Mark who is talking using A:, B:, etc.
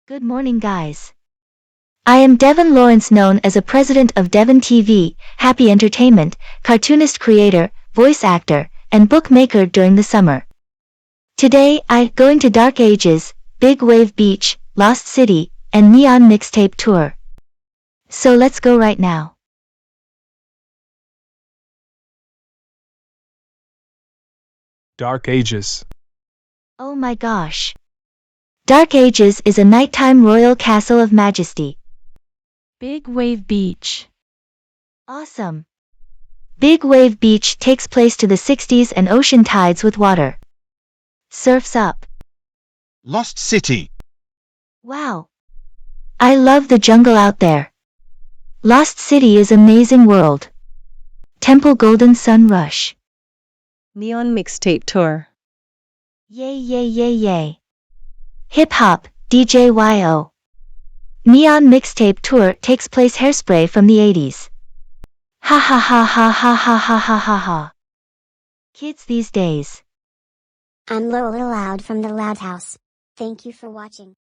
A: Good morning, guys. I am Devon Lawrence, known as a president of Devon TV, Happy Entertainment, cartoonist creator, voice actor, and bookmaker during the summer. Today I going to Dark Ages, Big Wave Beach, Lost City, and Neon Mixtape Tour. So let's go right now.
B: Dark Ages.
A: Oh my gosh. Dark Ages is a nighttime royal castle of majesty.
C: Big Wave Beach.
A: Awesome. Big Wave Beach takes place to the 60s and ocean tides with water. Surfs up.
D: Lost City.
A: Wow. I love the jungle out there. Lost City is amazing world. Temple Golden Sun Rush.
C: Neon Mixtape Tour.
A: Yay yay yay yay. Hip Hop, DJYO. Neon Mixtape Tour takes place hairspray from the 80s. Ha ha ha ha ha ha ha ha ha ha. Kids these days.
E: I'm Lola Loud from the Loud House. Thank you for watching.